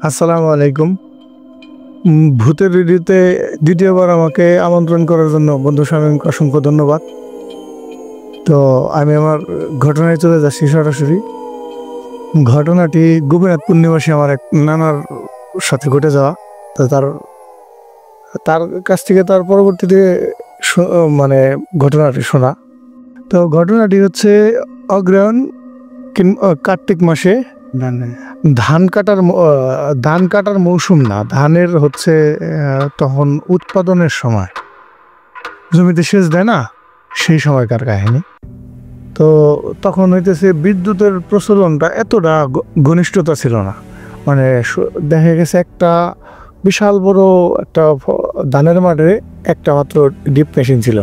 আসসালামু আলাইকুম। ভূতের রেডিওতে দ্বিতীয়বার আমাকে আমন্ত্রণ করার জন্য বন্ধু স্বামীকে অসংখ্য ধন্যবাদ। তো আমি আমার ঘটনায় চলে যাচ্ছি সরাসরি। ঘটনাটি গোপীনাথপুর নিবাসী আমার এক নানার সাথে ঘটে যাওয়া। তো তার তার কাছ থেকে তার পরবর্তীতে মানে ঘটনাটি শোনা। তো ঘটনাটি হচ্ছে অগ্রহায়ণ কার্তিক মাসে ধান কাটার মৌসুম না, ধানের হচ্ছে তখন উৎপাদনের সময়, জমিতে সেচ দেয় না, সেই সময়কার কাহিনী। তো তখন হইতেছে বিদ্যুতের প্রচলনটা এতটা ঘনিষ্ঠতা ছিল না, মানে দেখা গেছে একটা বিশাল বড় একটা ধানের মাঠে একটা মাত্র ডিপ মেশিন ছিল।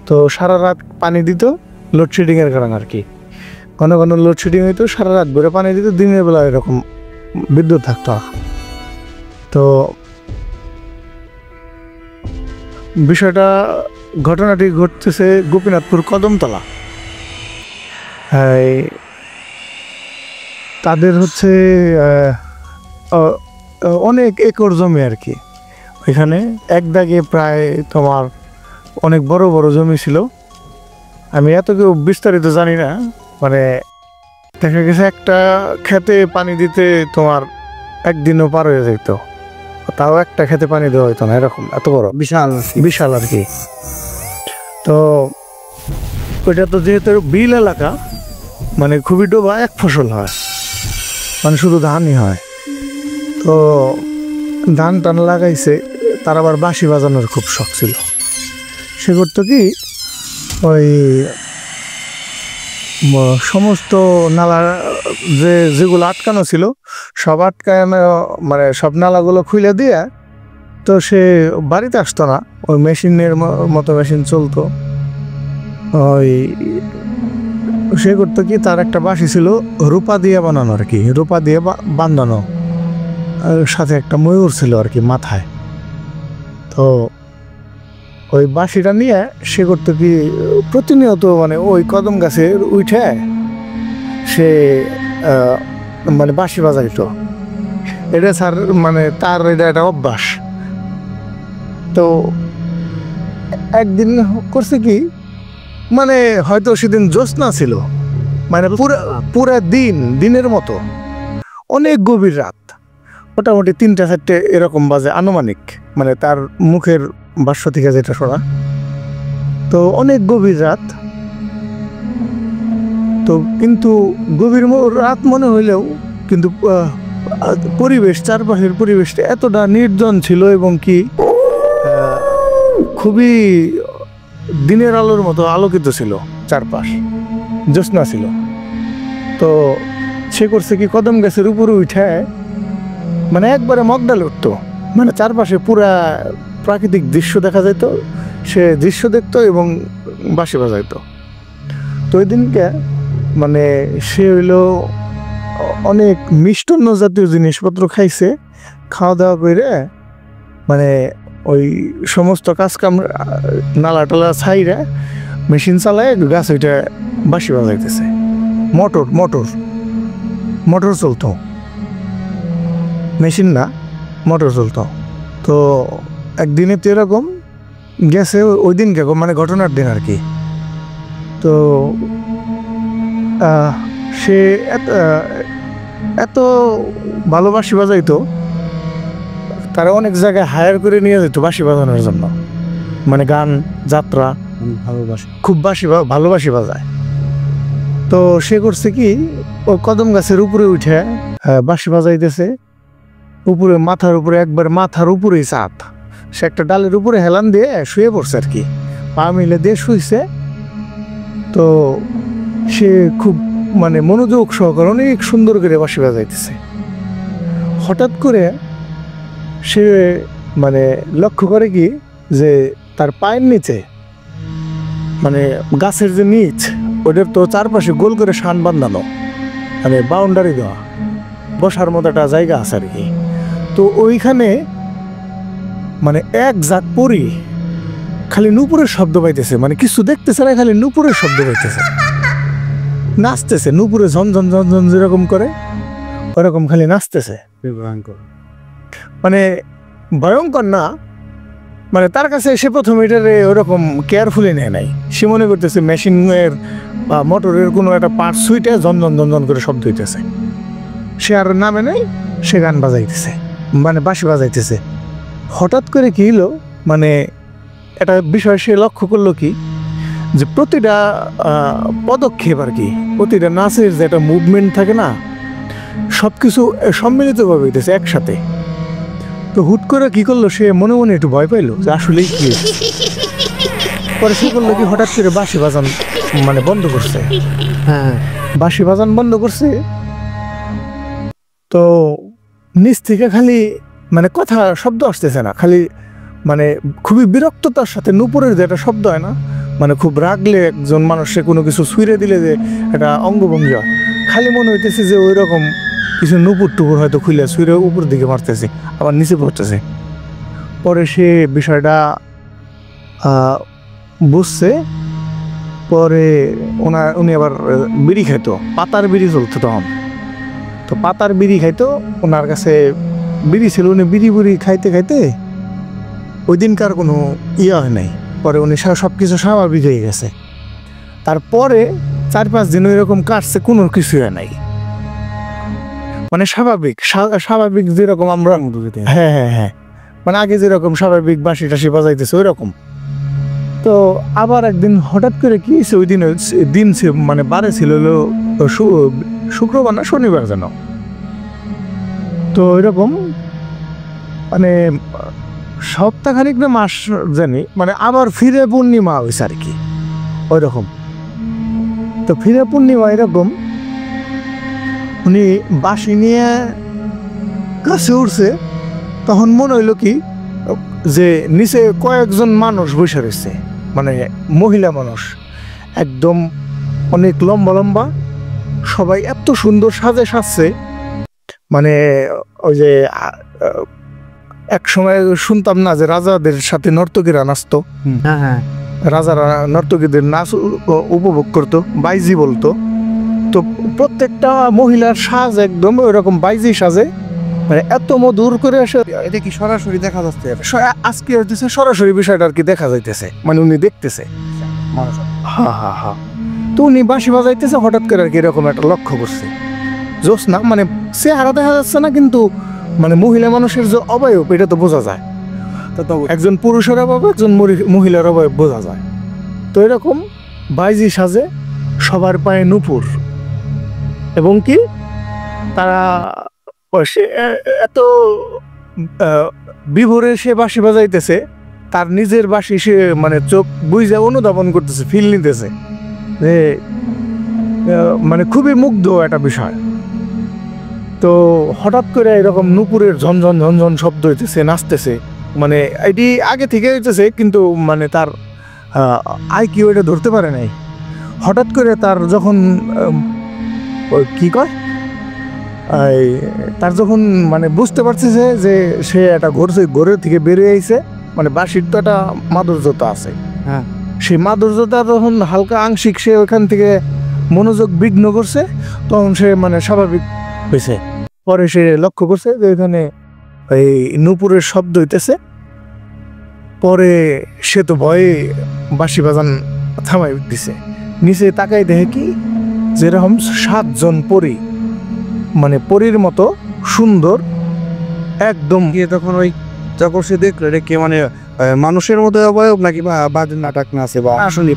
তো সারা রাত পানি দিত, লোডশেডিংয়ের কারণে আর কি, ঘন ঘন লোডশেডিং হইতো, সারা রাত ভরে পানি দিত, দিনের বেলা এরকম বিদ্যুৎ থাকতো। তো ঘটনাটি ঘটতেছে গোপীনাথপুর কদমতলা। তাদের হচ্ছে অনেক একর জমি আর কি, ওইখানে এক দাগে প্রায় তোমার অনেক বড় বড় জমি ছিল। আমি এত কেউ বিস্তারিত জানি না, মানে দেখা গেছে একটা খেতে পানি দিতে তোমার একদিনও পার হয়ে যেত, তাও একটা খেতে পানি দেওয়া হইতো না, এরকম এত বড় বিশাল বিশাল আর কি। তো ওইটা তো যেহেতু বিল এলাকা, মানে খুবই ডোবা, এক ফসল হয়, মানে শুধু ধানই হয়। তো ধান টান লাগাইছে, তার আবার বাঁশি বাজানোর খুব শখ ছিল। সে করতো কি, ওই সমস্ত নালা যেগুলো আটকানো ছিল সব আটকানো, মানে সব নালাগুলো খুলে দিয়ে, তো সে বাড়িতে আসতো না, ওই মেশিনের মতো মেশিন চলতো। ওই সে করতো কি, তার একটা বাঁশি ছিল রূপা দিয়ে বানানো আর কি, রূপা দিয়ে বাঁধানো, সাথে একটা ময়ূর ছিল আর কি মাথায়। তো ওই বাঁশিটা নিয়ে সে করতো কি, প্রতিনিয়ত মানে ওই কদম গাছের উঠে সে মানে বাঁশি বাজাইতো। এটা স্যার মানে তার এটা একটা অভ্যাস। তো একদিন করছে কি, মানে হয়তো সেদিন জ্যোৎস্না ছিল, মানে পুরা দিনের মতো, অনেক গভীর রাত, মোটামুটি 3টা-4টে এরকম বাজে আনুমানিক, মানে তার মুখের ভাষ্য থেকে যেটা শোনা। তো অনেক গভীর রাত, তো কিন্তু গভীর রাত মনে হইলেও কিন্তু পরিবেশ, চারপাশের পরিবেশটা এতটা নির্জন ছিল এবং কি খুবই দিনের আলোর মতো আলোকিত ছিল, চারপাশ জ্যোৎস্না ছিল। তো সে করছে কি, কদম গাছের উপরে উঠে মানে একবারে মগডালে উঠতো, মানে চারপাশে পুরা প্রাকৃতিক দৃশ্য দেখা যেত, সে দৃশ্য দেখতো এবং বাঁশি বাজাইতো। তো ওই দিনকে মানে সে হইলো অনেক মিষ্টান্ন জাতীয় জিনিসপত্র খাইছে, খাওয়া দাওয়া করে মানে ওই সমস্ত কাজকাম নালা টালা ছাইরা মেশিন চালায় গাছ ওইটা বাঁশি বাজাইতেছে। মোটর চলতো, মেশিন না, মোটর চলতো। তো একদিনে তো এরকম গেছে, ওই দিন কে মানে ঘটনার দিন আর কি। তো সে এত ভালো বাঁশি বাজাইতো, তারা অনেক জায়গায় হায়ার করে নিয়ে যেত বাঁশি বাজানোর জন্য, মানে গান যাত্রা, খুব ভালোবাসি বাজায়। তো সে করছে কি, ও কদম গাছের উপরে উঠে বাঁশি বাজাইতেছে, উপরে মাথার উপরে, একবার মাথার উপরেই চাঁদ, সে একটা ডালের উপরে হেলান দিয়ে শুয়ে পড়ছে আর কি, পা মিলে দিয়ে শুইছে। তো সে খুব মানে মনোযোগ সহকারে অনেক সুন্দর করে বাঁশি বাজাইতেছে। হঠাৎ করে সে মানে লক্ষ্য করে কি, যে তার পায়ের নিচে, মানে গাছের যে নিচ, ওটার তো চারপাশে গোল করে শান বাঁধানো, মানে বাউন্ডারি দেওয়া, বসার মতো একটা জায়গা আছে আর কি। তো ওইখানে মানে এক জাত পরি খালি নুপুরের শব্দ পাইতেছে, মানে কিছু দেখতেছে না, খালি নুপুরের শব্দ পাইতেছে, নাচতেছে নুপুরে ঝনঝন ঝনঝন যেরকম করে ওরকম খালি নাচতেছে। ভয়ঙ্কর। মানে ভয়ঙ্কর না, মানে তার কাছে সে প্রথমে এটারে ওরকম কেয়ারফুলি নেয় নাই। সে মনে করতেছে মেশিনের বা মোটরের কোনো একটা পার্ট সুইটে ঝনঝন ঝনঝন করে শব্দ হইতেছে। সে আর নামে নেই, সে গান বাজাইতেছে, মানে বাঁশি বাজাইতেছে। হঠাৎ করে কি হলো, মানে একটা বিষয় সে লক্ষ্য করলো কি, যে প্রতিটা পদক্ষেপ আর কি, প্রতিটা নাচের যে একটা মুভমেন্ট থাকে না, সব কিছু সম্মিলিতভাবে হইতেছে একসাথে। তো হুট করে কি করলো, সে মনে মনে একটু ভয় পাইলো যে আসলেই কি। পরে সে করলো কি, হঠাৎ করে বাঁশি বাজান মানে বন্ধ করছে। হ্যাঁ, বাঁশি বাজান বন্ধ করছে। তো নিচ থেকে খালি মানে কথা শব্দ আসতেছে না, খালি মানে খুবই বিরক্ততার সাথে নুপুরের যে একটা শব্দ হয় না, মানে খুব রাগলে একজন মানুষে কোনো কিছু ছুঁড়ে দিলে যে একটা অঙ্গভঙ্গি হয়, খালি মনে হইতেছে যে ওই রকম কিছু নুপুর টুপুর হয়তো খুলে ছুঁড়ে উপর দিকে মারতেছে, আবার নিচে পড়তেছে। পরে সে বিষয়টা বুঝছে। পরে উনি আবার বিড়ি খাইতো, পাতার বিড়ি চলতো তখন। তো পাতার বিড়ি খাইতো, ওনার কাছে বিড়ি ছিল, উনি বিড়ি বুড়ি খাইতে খাইতে ওই দিনকার কোনো হয় নাই। পরে উনি সব কিছু স্বাভাবিক হয়ে গেছে। তারপরে 4-5 দিন এরকম কাটছে, কোনো কিছু হয় নাই, মানে স্বাভাবিক যেরকম আমরা। হ্যাঁ হ্যাঁ হ্যাঁ, মানে আগে যেরকম স্বাভাবিক বাঁশি টাশি বাজাইতেছে ওই রকম। তো আবার একদিন হঠাৎ করে কি হয়েছে, ওই দিন মানে বারে ছিল হলো শুক্রবার না শনিবার যেন। তো এরকম মানে সপ্তাহখানিক না মাস জানি, মানে আবার ফিরে পূর্ণিমা হয়েছে আর কি ওই রকম। তো ফিরে পূর্ণিমা এরকম উনি বাঁশি নিয়ে কাছে উঠছে, তখন মনে হইলো কি যে নিচে কয়েকজন মানুষ বসে রয়েছে, মানে মহিলা মানুষ, একদম অনেক লম্বা লম্বা, সবাই এত সুন্দর সাজছে। মানে ওই যে এক সময় শুনতাম না যে রাজাদের সাথে নর্তকীরা নাচতো, হ্যাঁ হ্যাঁ, রাজারা নর্তকীদের নাচ উপভোগ করতো, বাইজি বলতো। তো প্রত্যেকটা মহিলার সাজ একদম ওইরকম বাইজি সাজে, মানে এত মধুর করে আসে। এটা কি সরাসরি দেখা যাচ্ছে? আজকে হইতেছে সরাসরি বিষয়টা আর কি দেখা যাইতেছে, মানে উনি দেখতেছে। হ্যাঁ হ্যাঁ হ্যাঁ। তো উনি বাঁশি বাজাইতেছে, হঠাৎ করে আর কি এরকম একটা লক্ষ্য করছে। জোৎস্না মানে চেহারা দেখা যাচ্ছে না, কিন্তু মানে মহিলা মানুষের যে অবয়ব এটা তো বোঝা যায়। তো একজন পুরুষের অবয়ব, একজন মহিলার অবয়ব বোঝা যায়। তো এরকম বাইজি সাজে, সবার পায়ে নুপুর, এবং কি তারা এত বিভোরে সে বাঁশি বাজাইতেছে, তার নিজের বাঁশি সে মানে চোখ বুঝে অনুধাবন করতেছে, ফিল নিতেছে যে মানে খুবই মুগ্ধ একটা বিষয়। তো হঠাৎ করে এরকম নুপুরের ঝনঝন ঝনঝন শব্দ হইতেছে, নাচতেছে, মানে এটি আগে থেকে হইতেছে, কিন্তু মানে তার IQ এটা ধরতে পারে নাই। হঠাৎ করে তার যখন কি কয়, তার যখন মানে বুঝতে পারতেছে যে সে একটা ঘরের থেকে বেরিয়ে আইছে, মানে বাঁশির তো একটা মাধুর্যতা আছে। হ্যাঁ, সেই মাধুর্যতা তখন হালকা আংশিক সে ওইখান থেকে মনোযোগ বিঘ্ন করছে, তখন সে মানে স্বাভাবিক হয়েছে। পরে সে লক্ষ্য করছে যে এখানে এই নুপুরের শব্দ হইতেছে। পরে সে তো ভয়ে বাঁশি বাজান থামাই দিছে। নিচে তাকাই দেখে কি, যেরকম 7 জন পরী, মানে পরীর মতো সুন্দর একদম। গিয়ে তখন ওই যখন সে দেখলো এটা কে, মানে মানুষের মতো অবয়ব নাকি বা বাজে নাটক না আছে, বা আসলে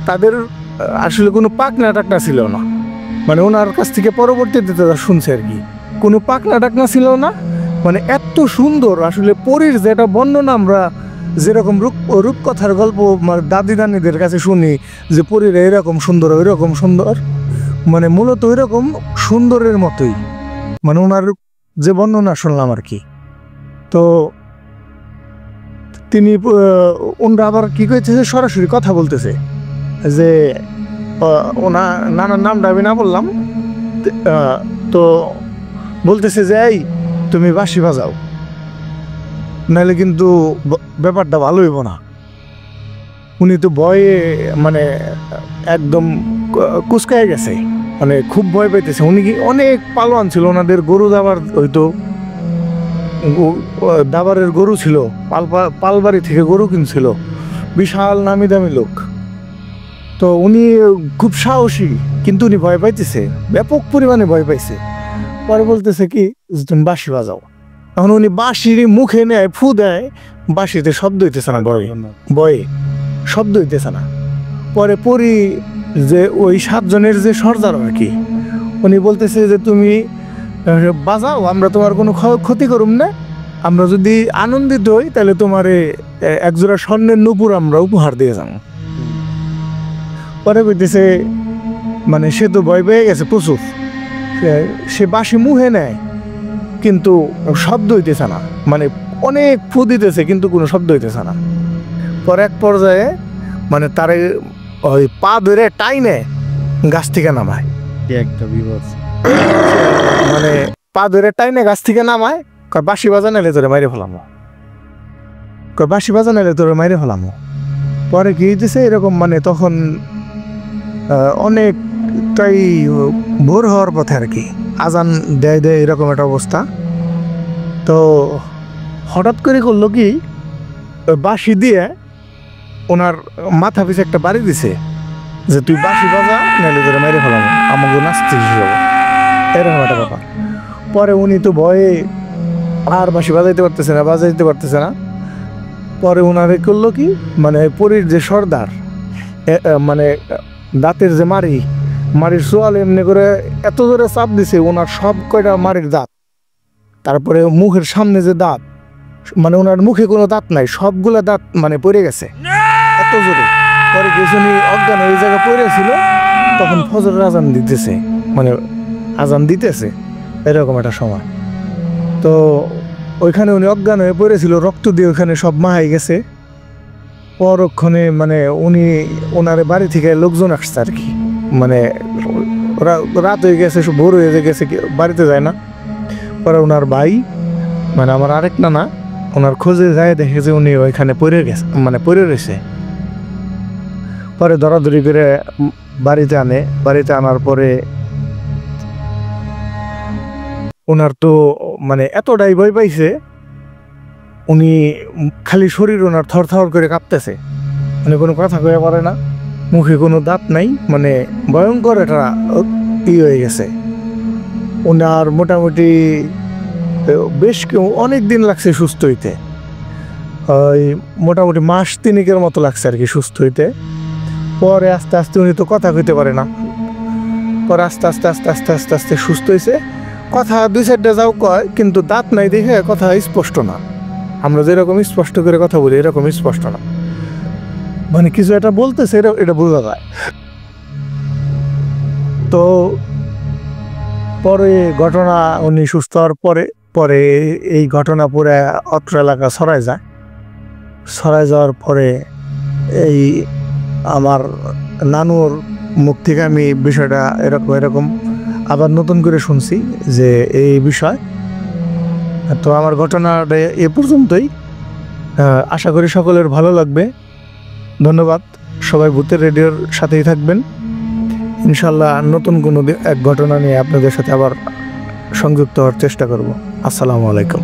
তাদের আসলে কোনো পাক নাটকটা ছিল না, মানে ওনার কাছ থেকে পরবর্তীতে তারা শুনছে আর কি, কোনো পাক নাটক না ছিল না। মানে এত সুন্দর আসলে পরীর যেটা বর্ণনা আমরা যেরকম রূপকথার গল্প মানে দাদি নানিদের কাছে শুনি যে পরীরা এরকম সুন্দর ওইরকম সুন্দর, মানে মূলত ওইরকম সুন্দরের মতোই, মানে ওনার যে বর্ণনা শুনলাম আর কি। তো তিনি ওনারা আবার কি কইতেছে, সরাসরি কথা বলতেছে যে ওনার নানার নামটা আমি না বললাম, তো বলতেছে যে এই তুমি বাঁশি বাজাও, নাহলে কিন্তু ব্যাপারটা ভালো হইব না। উনি তো ভয়ে মানে একদম কুচকায় গেছে, মানে খুব ভয় পাইতেছে। উনি কি অনেক পালোয়ান ছিল, ওনাদের গরু দাবার হইতো, দাবারের গরু ছিল, পালবাড়ি থেকে গরু কিনছিল, বিশাল নামি দামি লোক। তো উনি খুব সাহসী, কিন্তু উনি ভয় পাইতেছে, ব্যাপক পরিমাণে ভয় পাইছে। পরে বলতেছে কি যে তুমি বাঁশি বাজাও। এখন উনি বাঁশির মুখে নেয়, ফু দেয়, বাঁশিতে শব্দ হইতেছে না, বয়ে শব্দ হইতেছে না। পরে পরি যে ওই 7 জনের যে সর্দার আর কি, উনি বলতেছে যে তুমি বাজাও, আমরা তোমার কোনো ক্ষতি করুম না, আমরা যদি আনন্দিত হই তাহলে তোমার একজোড়া স্বর্ণের নূপুর আমরা উপহার দিয়ে যাবো। পরে বলতেছে মানে সে তো ভয় পেয়ে গেছে প্রচুর, সে বাঁশি মুখে নেয় কিন্তু শব্দ হইতেছে না, মানে অনেক ফু দিতেছে কিন্তু কোনো শব্দ হইতেছে না। পরে এক পর্যায়ে মানে তারে ওই পা ধরে টাইনে গাছ থেকে নামায়, একটা বিপদ। মানে পা ধরে টাইনে গাছ থেকে নামায়, কয় বাঁশি বাজা নাইলে তোরে মাইরে ফেলামো, কয় বাঁশি বাজা নাইলে তোরে মাইরে ফেলামো। পরে কি হইতেছে এরকম, মানে তখন অনেকটাই ভোর হওয়ার পথে আর কি, আজান দেয় এরকম একটা অবস্থা। তো হঠাৎ করে করলো কি, বাঁশি দিয়ে ওনার মাথা পিছে একটা বাড়ি দিছে যে তুই বাঁশি বাজা নাইলে তোরে মাইরে ফেলামো, আমাকে নাচতে যাবো, এরকম একটা ব্যাপার। পরে উনি তো ভয়ে আর বাঁশি বাজাইতে পারতেছে না। পরে ওনারে করলো কি, মানে পরীর যে সর্দার, মানে দাঁতের যে মারির সোয়াল এমনি করে এত জোরে চাপ দিছে, ওনার সব কয়টা মারির দাঁত, তারপরে মুখের সামনে যে দাঁত, মানে ওনার মুখে কোনো দাঁত নাই, সবগুলা দাঁত মানে পড়ে গেছে এত জোরে। পরে কিছু অজ্ঞান ওই জায়গায় পড়েছিল, তখন ফজরের আজান দিতেছে, মানে আজান দিতেছে এরকম একটা সময়। তো ওইখানে উনি অজ্ঞান হয়ে পড়েছিল, রক্ত দিয়ে ওইখানে সব মাহাই গেছে। পরক্ষণে মানে ওনার বাড়ি থেকে লোকজন আসছে আর কি, মানে রাত হয়ে গেছে, ভোর হয়ে গেছে, বাড়িতে যায় না। পরে ওনার ভাই মানে আমার আরেক নানা, ওনার খোঁজে যায়, দেখে যে উনি ওইখানে পড়ে গেছে, মানে পড়ে রয়েছে। পরে দরাদরি করে বাড়িতে আনার পরে ওনার তো মানে এতটাই ভয় পাইছে, উনি খালি শরীর ওনার থর করে কাঁপতেছে, মানে কোনো কথা কয়ে পারে না, মুখে কোনো দাঁত নাই, মানে ভয়ঙ্কর একটা হয়ে গেছে। ওনার মোটামুটি বেশ অনেক দিন লাগছে সুস্থ হইতে, ওই মোটামুটি মাস 3 মতো লাগছে আর কি সুস্থ হইতে। পরে আস্তে আস্তে উনি তো কথা কইতে পারে না, পরে আস্তে আস্তে সুস্থ হয়েছে। কথা 2-4টা যাও কয়, কিন্তু দাঁত নাই দেখে কথা স্পষ্ট না, আমরা যেরকম স্পষ্ট করে কথা বলি এরকম স্পষ্ট না, মানে কিছু একটা বলতেছে এটা বোঝা যায়। তো পরে ঘটনা, উনি সুস্থ হওয়ার পরে এই ঘটনা পুরো অত্র এলাকা ছড়ায় যাওয়ার পরে এই আমার নানুর মুখ থেকে আমি বিষয়টা এরকম আবার নতুন করে শুনছি যে এই বিষয়। তো আমার ঘটনাটা এ পর্যন্তই, আশা করি সকলের ভালো লাগবে। ধন্যবাদ, সবাই ভূতের রেডিওর সাথেই থাকবেন। ইনশাল্লাহ নতুন কোনো এক ঘটনা নিয়ে আপনাদের সাথে আবার সংযুক্ত হওয়ার চেষ্টা করব। আসসালামু আলাইকুম।